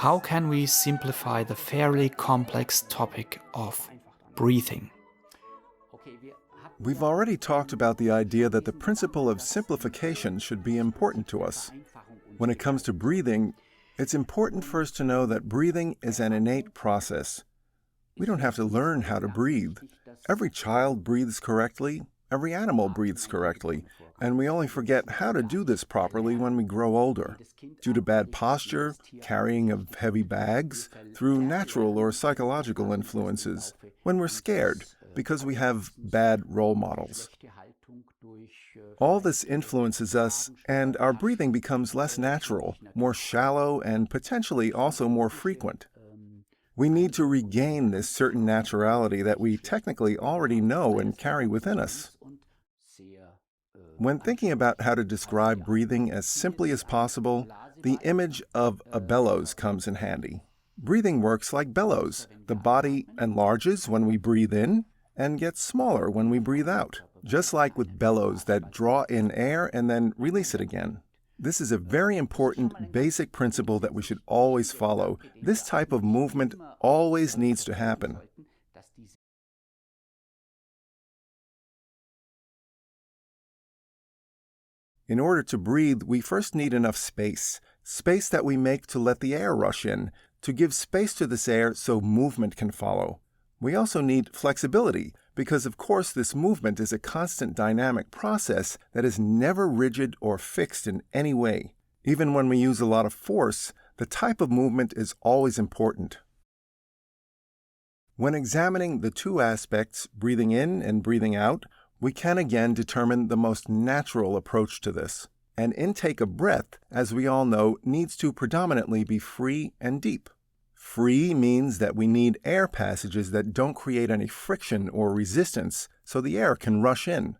how can we simplify the fairly complex topic of breathing? We've already talked about the idea that the principle of simplification should be important to us. When it comes to breathing, it's important first to know that breathing is an innate process. We don't have to learn how to breathe. Every child breathes correctly, every animal breathes correctly, and we only forget how to do this properly when we grow older, due to bad posture, carrying of heavy bags, through natural or psychological influences, when we're scared, because we have bad role models. All this influences us, and our breathing becomes less natural, more shallow, and potentially also more frequent. We need to regain this certain naturality that we technically already know and carry within us. When thinking about how to describe breathing as simply as possible, the image of a bellows comes in handy. Breathing works like bellows. The body enlarges when we breathe in and gets smaller when we breathe out, just like with bellows that draw in air and then release it again. This is a very important basic principle that we should always follow. This type of movement always needs to happen. In order to breathe, we first need enough space that we make to let the air rush in, to give space to this air so movement can follow. We also need flexibility, because of course this movement is a constant dynamic process that is never rigid or fixed in any way. Even when we use a lot of force, the type of movement is always important. When examining the two aspects, breathing in and breathing out, we can again determine the most natural approach to this. An intake of breath, as we all know, needs to predominantly be free and deep. Free means that we need air passages that don't create any friction or resistance, so the air can rush in.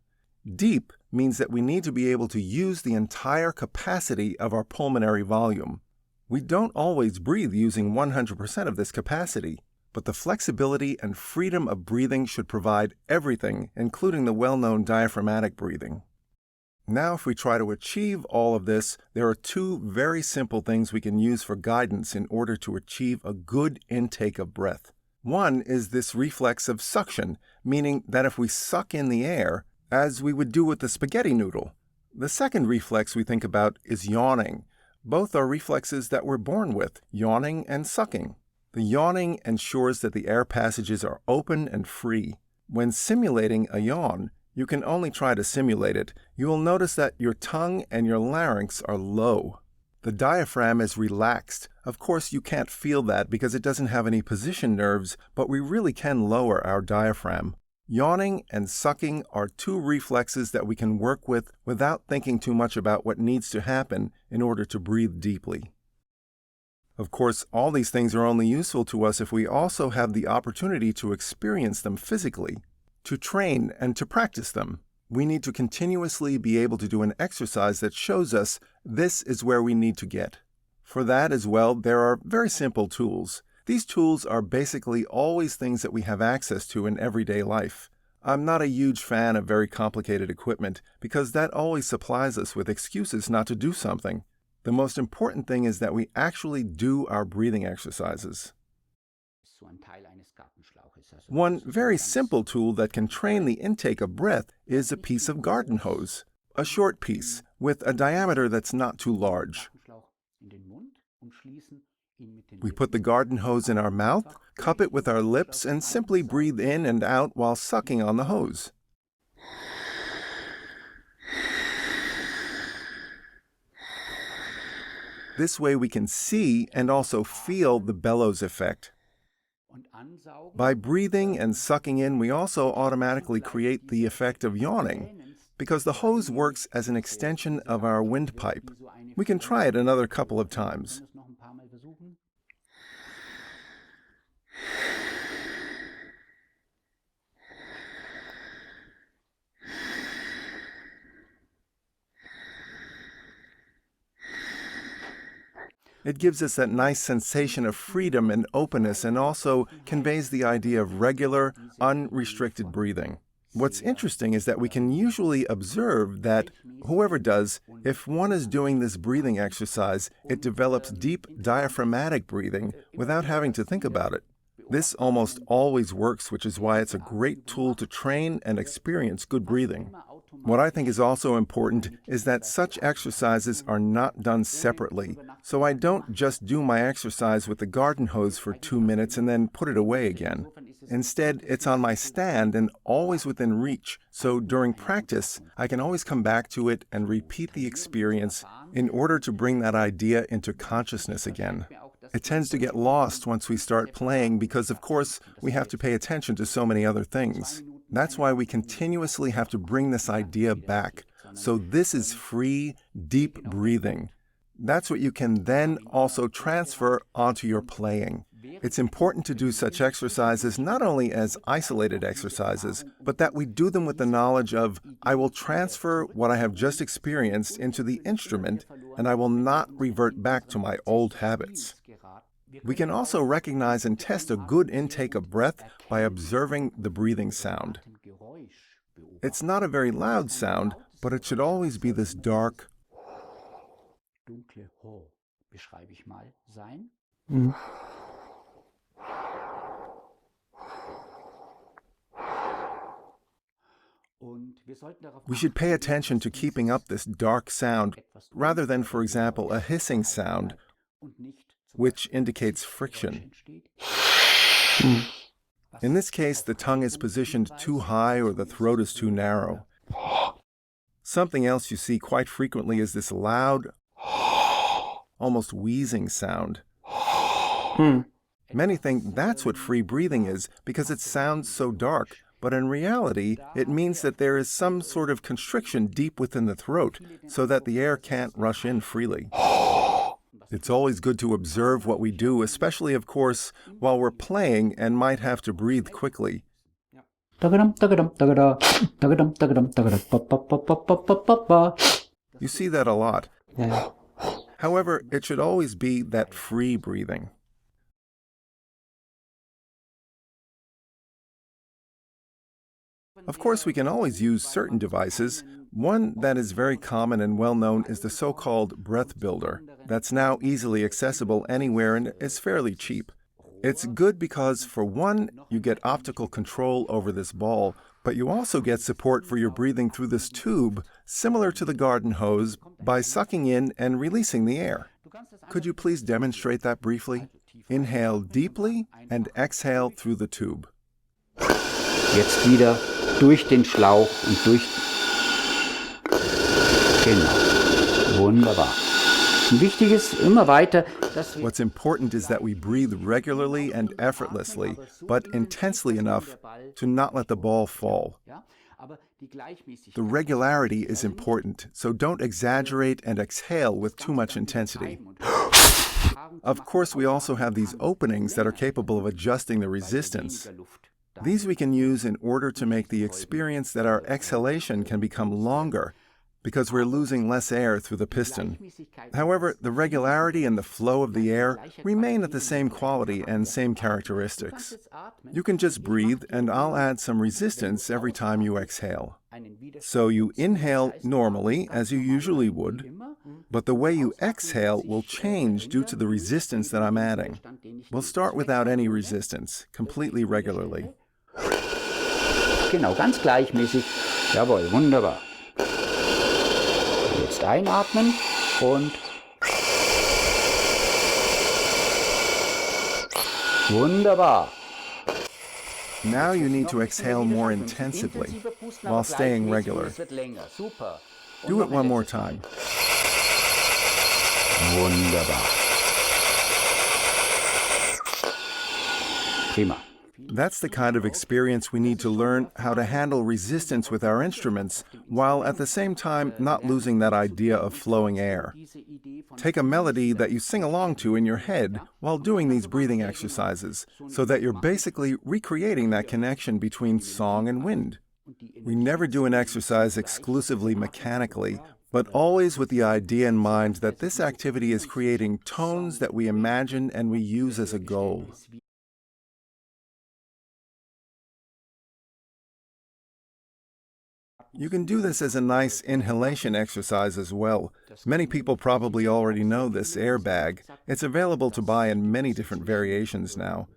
Deep means that we need to be able to use the entire capacity of our pulmonary volume. We don't always breathe using 100% of this capacity, but the flexibility and freedom of breathing should provide everything, including the well-known diaphragmatic breathing. Now, if we try to achieve all of this, there are two very simple things we can use for guidance in order to achieve a good intake of breath. One is this reflex of suction, meaning that if we suck in the air, as we would do with the spaghetti noodle. The second reflex we think about is yawning. Both are reflexes that we're born with, yawning and sucking. The yawning ensures that the air passages are open and free. When simulating a yawn, you can only try to simulate it. You will notice that your tongue and your larynx are low. The diaphragm is relaxed. Of course, you can't feel that because it doesn't have any position nerves, but we really can lower our diaphragm. Yawning and sucking are two reflexes that we can work with without thinking too much about what needs to happen in order to breathe deeply. Of course, all these things are only useful to us if we also have the opportunity to experience them physically. To train and to practice them, we need to continuously be able to do an exercise that shows us this is where we need to get. For that as well, there are very simple tools. These tools are basically always things that we have access to in everyday life. I'm not a huge fan of very complicated equipment because that always supplies us with excuses not to do something. The most important thing is that we actually do our breathing exercises. One very simple tool that can train the intake of breath is a piece of garden hose, a short piece with a diameter that's not too large. We put the garden hose in our mouth, cup it with our lips, and simply breathe in and out while sucking on the hose. This way we can see and also feel the bellows effect. By breathing and sucking in, we also automatically create the effect of yawning, because the hose works as an extension of our windpipe. We can try it another couple of times. It gives us that nice sensation of freedom and openness and also conveys the idea of regular, unrestricted breathing. What's interesting is that we can usually observe that whoever does, if one is doing this breathing exercise, it develops deep diaphragmatic breathing without having to think about it. This almost always works, which is why it's a great tool to train and experience good breathing. What I think is also important is that such exercises are not done separately. So I don't just do my exercise with the garden hose for 2 minutes and then put it away again. Instead, it's on my stand and always within reach. So during practice, I can always come back to it and repeat the experience in order to bring that idea into consciousness again. It tends to get lost once we start playing because, of course, we have to pay attention to so many other things. That's why we continuously have to bring this idea back. So this is free, deep breathing. That's what you can then also transfer onto your playing. It's important to do such exercises not only as isolated exercises, but that we do them with the knowledge of, I will transfer what I have just experienced into the instrument, and I will not revert back to my old habits. We can also recognize and test a good intake of breath by observing the breathing sound. It's not a very loud sound, but it should always be this dark, We should pay attention to keeping up this dark sound rather than, for example, a hissing sound, which indicates friction. In this case, the tongue is positioned too high or the throat is too narrow. Something else you see quite frequently is this loud, almost wheezing sound. Many think that's what free breathing is because it sounds so dark, but in reality, it means that there is some sort of constriction deep within the throat so that the air can't rush in freely. It's always good to observe what we do, especially, of course, while we're playing and might have to breathe quickly. You see that a lot. However, it should always be that free breathing. Of course, we can always use certain devices. One that is very common and well known is the so-called breath builder. That's now easily accessible anywhere and is fairly cheap. It's good because, for one, you get optical control over this ball, but you also get support for your breathing through this tube, similar to the garden hose, by sucking in and releasing the air. Could you please demonstrate that briefly? Inhale deeply and exhale through the tube. Jetzt wieder durch den Schlauch und durch... Genau. Wunderbar. Wichtig ist immer weiter, dass wir... What's important is that we breathe regularly and effortlessly, but intensely enough to not let the ball fall. The regularity is important, so don't exaggerate and exhale with too much intensity. Of course, we also have these openings that are capable of adjusting the resistance. These we can use in order to make the experience that our exhalation can become longer, because we're losing less air through the piston. However, the regularity and the flow of the air remain at the same quality and same characteristics. You can just breathe, and I'll add some resistance every time you exhale. So you inhale normally, as you usually would, but the way you exhale will change due to the resistance that I'm adding. We'll start without any resistance, completely regularly. Genau, ganz gleichmäßig. Jawohl, wunderbar. Jetzt einatmen und... Wunderbar. Now you need to exhale more intensively while staying regular. Do it one more time. Wunderbar. Prima. That's the kind of experience we need to learn how to handle resistance with our instruments, while at the same time not losing that idea of flowing air. Take a melody that you sing along to in your head while doing these breathing exercises, so that you're basically recreating that connection between song and wind. We never do an exercise exclusively mechanically, but always with the idea in mind that this activity is creating tones that we imagine and we use as a goal. You can do this as a nice inhalation exercise as well. Many people probably already know this airbag. It's available to buy in many different variations now.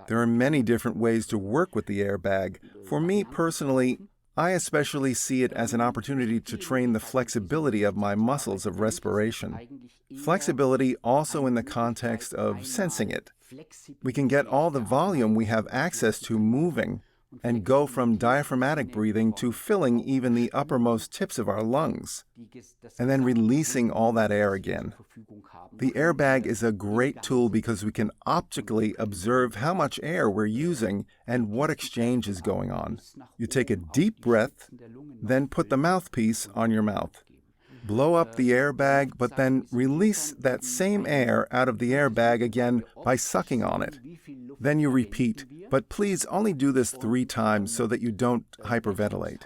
There are many different ways to work with the airbag. For me personally, I especially see it as an opportunity to train the flexibility of my muscles of respiration. Flexibility also in the context of sensing it. We can get all the volume we have access to moving and go from diaphragmatic breathing to filling even the uppermost tips of our lungs, and then releasing all that air again. The airbag is a great tool because we can optically observe how much air we're using and what exchange is going on. You take a deep breath, then put the mouthpiece on your mouth. Blow up the airbag, but then release that same air out of the airbag again by sucking on it. Then you repeat, but please only do this 3 times so that you don't hyperventilate.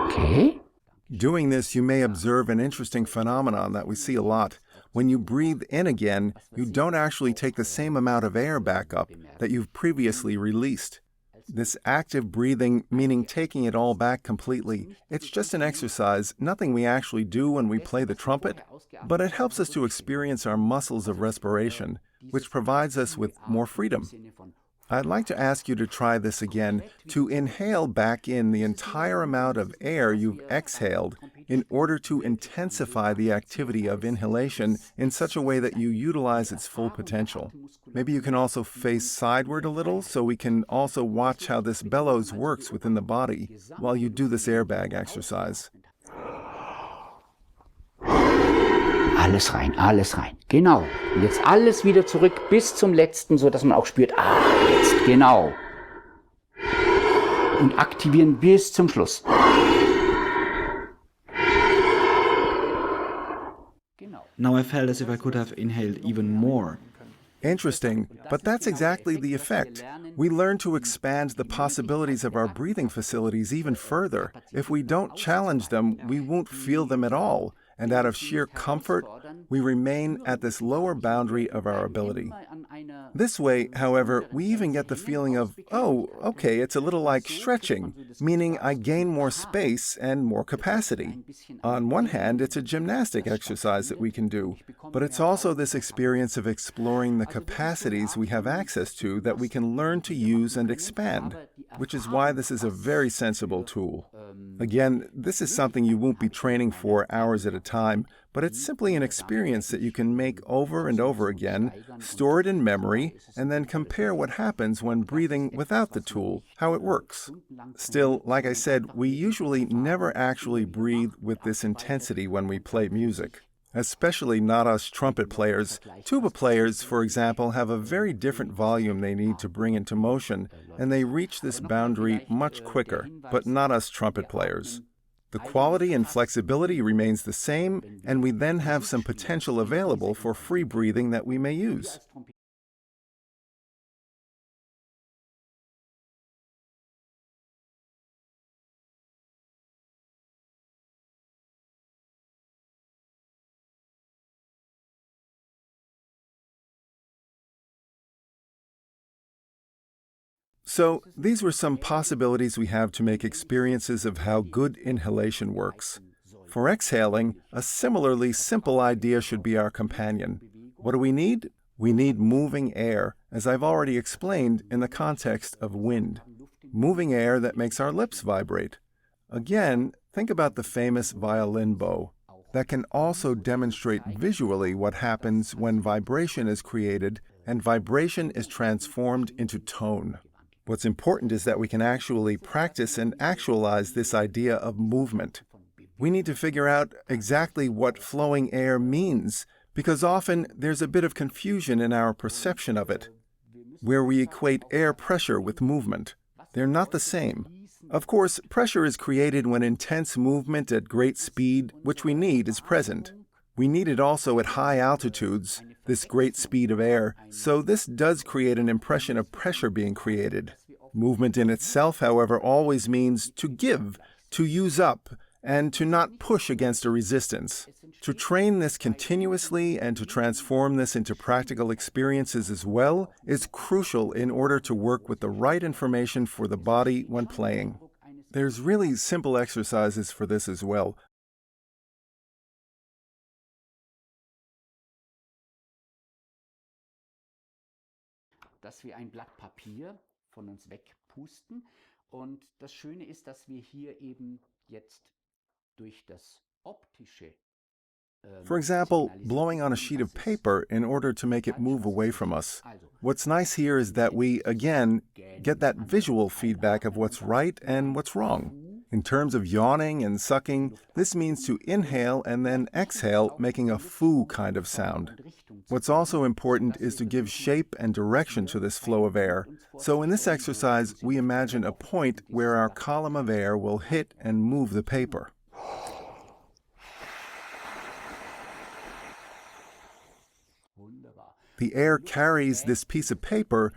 Okay. Doing this, you may observe an interesting phenomenon that we see a lot. When you breathe in again, you don't actually take the same amount of air back up that you've previously released. This active breathing, meaning taking it all back completely, it's just an exercise, nothing we actually do when we play the trumpet, but it helps us to experience our muscles of respiration, which provides us with more freedom. I'd like to ask you to try this again, to inhale back in the entire amount of air you've exhaled in order to intensify the activity of inhalation in such a way that you utilize its full potential. Maybe you can also face sideward a little so we can also watch how this bellows works within the body while you do this airbag exercise. Alles rein, alles rein. Genau. Und jetzt alles wieder zurück bis zum letzten, so dass man auch spürt, jetzt, genau. Und aktivieren bis zum Schluss. Now I felt as if I could have inhaled even more. Interesting, but that's exactly the effect. We learn to expand the possibilities of our breathing facilities even further. If we don't challenge them, we won't feel them at all. And out of sheer comfort, we remain at this lower boundary of our ability. This way, however, we even get the feeling of, oh, okay, it's a little like stretching, meaning I gain more space and more capacity. On one hand, it's a gymnastic exercise that we can do, but it's also this experience of exploring the capacities we have access to that we can learn to use and expand, which is why this is a very sensible tool. Again, this is something you won't be training for hours at a time, but it's simply an experience that you can make over and over again, store it in memory, and then compare what happens when breathing without the tool, how it works. Still, like I said, we usually never actually breathe with this intensity when we play music. Especially not us trumpet players. Tuba players, for example, have a very different volume they need to bring into motion, and they reach this boundary much quicker, but not us trumpet players. The quality and flexibility remains the same, and we then have some potential available for free breathing that we may use. So, these were some possibilities we have to make experiences of how good inhalation works. For exhaling, a similarly simple idea should be our companion. What do we need? We need moving air, as I've already explained in the context of wind. Moving air that makes our lips vibrate. Again, think about the famous violin bow. That can also demonstrate visually what happens when vibration is created and vibration is transformed into tone. What's important is that we can actually practice and actualize this idea of movement. We need to figure out exactly what flowing air means, because often there's a bit of confusion in our perception of it, where we equate air pressure with movement. They're not the same. Of course, pressure is created when intense movement at great speed, which we need, is present. We need it also at high altitudes, this great speed of air, so this does create an impression of pressure being created. Movement in itself, however, always means to give, to use up, and to not push against a resistance. To train this continuously and to transform this into practical experiences as well is crucial in order to work with the right information for the body when playing. There's really simple exercises for this as well. Dass wir ein Blatt Papier von uns wegpusten. Und das Schöne ist, dass wir hier eben jetzt durch das optische For example, blowing on a sheet of paper in order to make it move away from us. What's nice here is that we, again, get that visual feedback of what's right and what's wrong. In terms of yawning and sucking, this means to inhale and then exhale, making a foo kind of sound. What's also important is to give shape and direction to this flow of air. So in this exercise, we imagine a point where our column of air will hit and move the paper. The air carries this piece of paper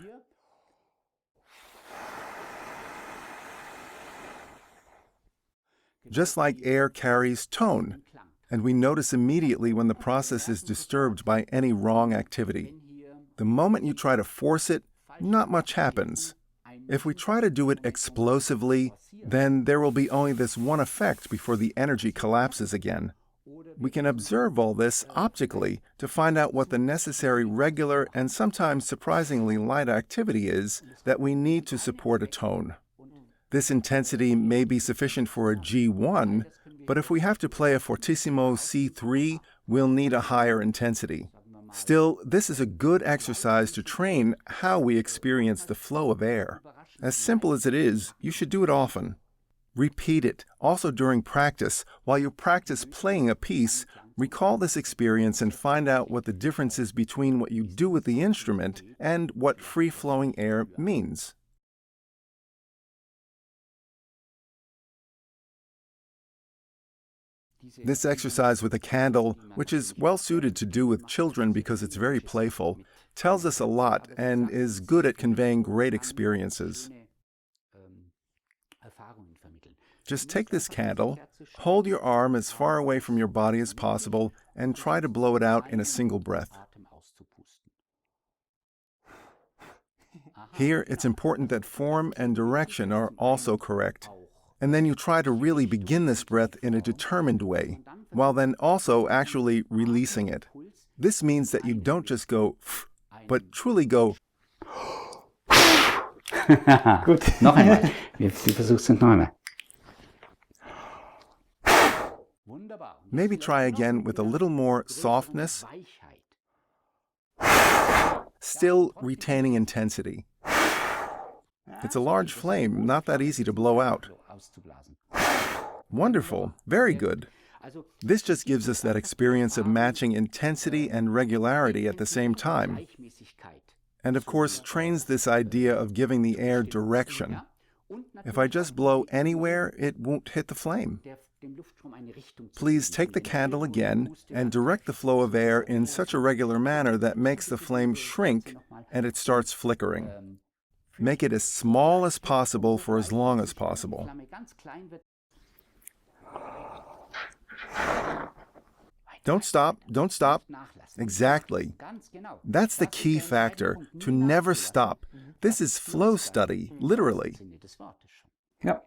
just like air carries tone, and we notice immediately when the process is disturbed by any wrong activity. The moment you try to force it, not much happens. If we try to do it explosively, then there will be only this one effect before the energy collapses again. We can observe all this optically to find out what the necessary regular and sometimes surprisingly light activity is that we need to support a tone. This intensity may be sufficient for a G1, but if we have to play a fortissimo C3, we'll need a higher intensity. Still, this is a good exercise to train how we experience the flow of air. As simple as it is, you should do it often. Repeat it, also during practice. While you practice playing a piece, recall this experience and find out what the difference is between what you do with the instrument and what free-flowing air means. This exercise with a candle, which is well suited to do with children because it's very playful, tells us a lot and is good at conveying great experiences. Just take this candle, hold your arm as far away from your body as possible, and try to blow it out in a single breath. Here, it's important that form and direction are also correct. And then you try to really begin this breath in a determined way, while then also actually releasing it. This means that you don't just go, but truly go. Gut, noch einmal. Wir versuchen es noch einmal. Maybe try again with a little more softness, still retaining intensity. It's a large flame, not that easy to blow out. Wonderful, very good. This just gives us that experience of matching intensity and regularity at the same time. And of course, trains this idea of giving the air direction. If I just blow anywhere, it won't hit the flame. Please take the candle again and direct the flow of air in such a regular manner that makes the flame shrink and it starts flickering. Make it as small as possible for as long as possible. Don't stop, don't stop. Exactly. That's the key factor, to never stop. This is flow study, literally. Ja.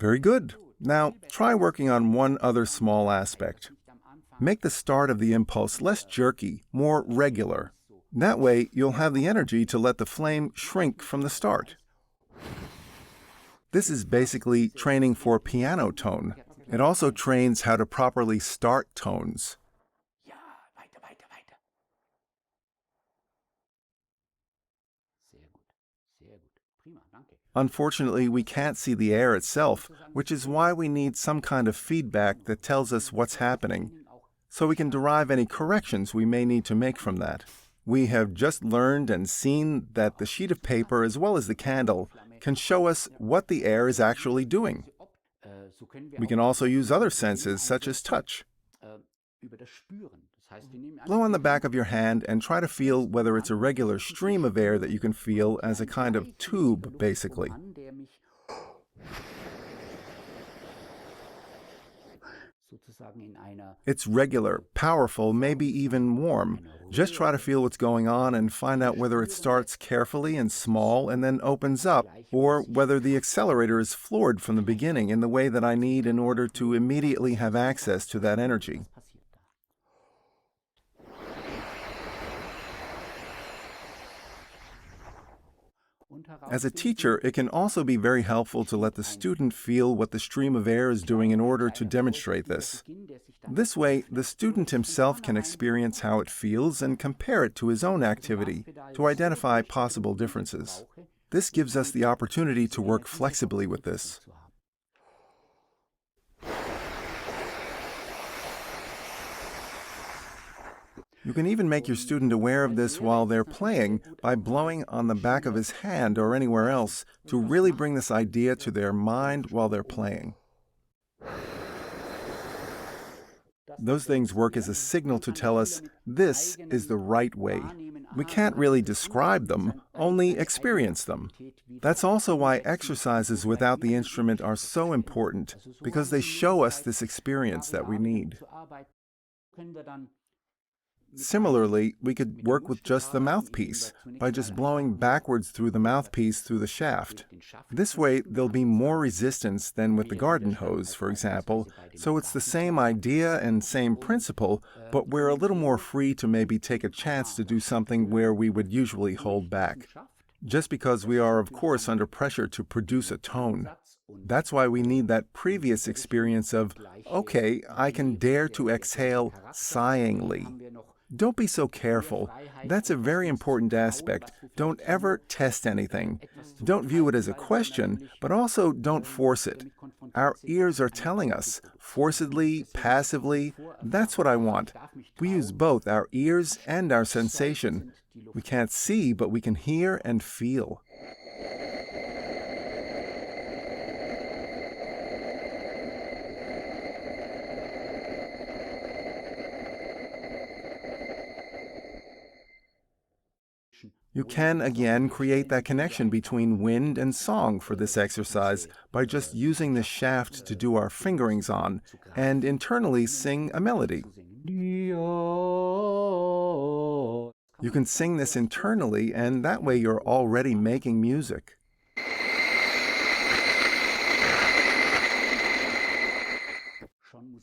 Very good. Now, try working on one other small aspect. Make the start of the impulse less jerky, more regular. That way, you'll have the energy to let the flame shrink from the start. This is basically training for piano tone. It also trains how to properly start tones. Unfortunately, we can't see the air itself, which is why we need some kind of feedback that tells us what's happening, so we can derive any corrections we may need to make from that. We have just learned and seen that the sheet of paper, as well as the candle, can show us what the air is actually doing. We can also use other senses, such as touch. Blow on the back of your hand and try to feel whether it's a regular stream of air that you can feel as a kind of tube, basically. It's regular, powerful, maybe even warm. Just try to feel what's going on and find out whether it starts carefully and small and then opens up, or whether the accelerator is floored from the beginning in the way that I need in order to immediately have access to that energy. As a teacher, it can also be very helpful to let the student feel what the stream of air is doing in order to demonstrate this. This way, the student himself can experience how it feels and compare it to his own activity to identify possible differences. This gives us the opportunity to work flexibly with this. You can even make your student aware of this while they're playing by blowing on the back of his hand or anywhere else to really bring this idea to their mind while they're playing. Those things work as a signal to tell us this is the right way. We can't really describe them, only experience them. That's also why exercises without the instrument are so important, because they show us this experience that we need. Similarly, we could work with just the mouthpiece by just blowing backwards through the mouthpiece through the shaft. This way, there'll be more resistance than with the garden hose, for example, so it's the same idea and same principle, but we're a little more free to maybe take a chance to do something where we would usually hold back, just because we are, of course, under pressure to produce a tone. That's why we need that previous experience of, okay, I can dare to exhale sighingly. Don't be so careful. That's a very important aspect. Don't ever test anything. Don't view it as a question, but also don't force it. Our ears are telling us, forcedly, passively, that's what I want. We use both our ears and our sensation. We can't see, but we can hear and feel. You can, again, create that connection between wind and song for this exercise by just using the shaft to do our fingerings on, and internally sing a melody. You can sing this internally, and that way you're already making music.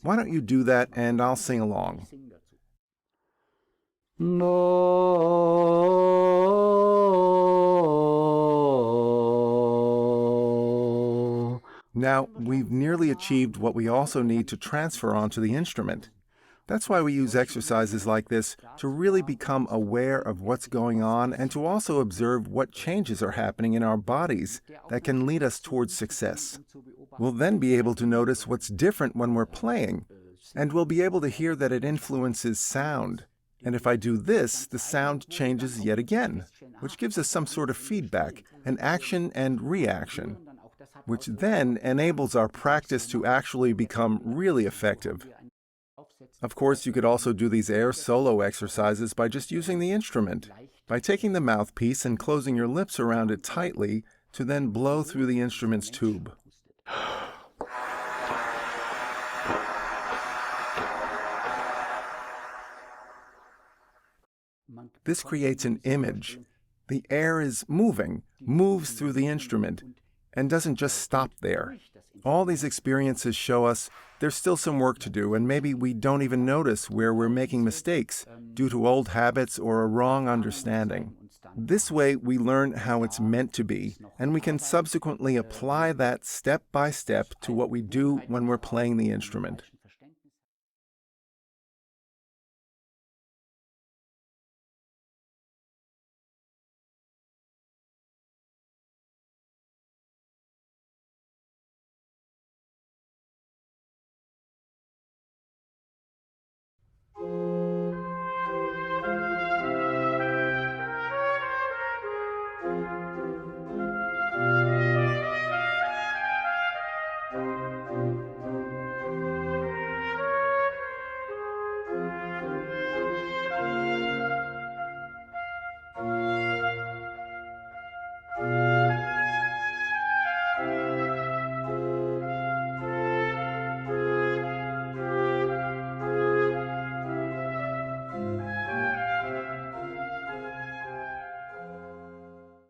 Why don't you do that, and I'll sing along. Now, we've nearly achieved what we also need to transfer onto the instrument. That's why we use exercises like this to really become aware of what's going on and to also observe what changes are happening in our bodies that can lead us towards success. We'll then be able to notice what's different when we're playing, and we'll be able to hear that it influences sound. And if I do this, the sound changes yet again, which gives us some sort of feedback, an action and reaction, which then enables our practice to actually become really effective. Of course, you could also do these air solo exercises by just using the instrument, by taking the mouthpiece and closing your lips around it tightly to then blow through the instrument's tube. This creates an image. The air is moving, moves through the instrument, and doesn't just stop there. All these experiences show us there's still some work to do, and maybe we don't even notice where we're making mistakes due to old habits or a wrong understanding. This way, we learn how it's meant to be, and we can subsequently apply that step by step to what we do when we're playing the instrument.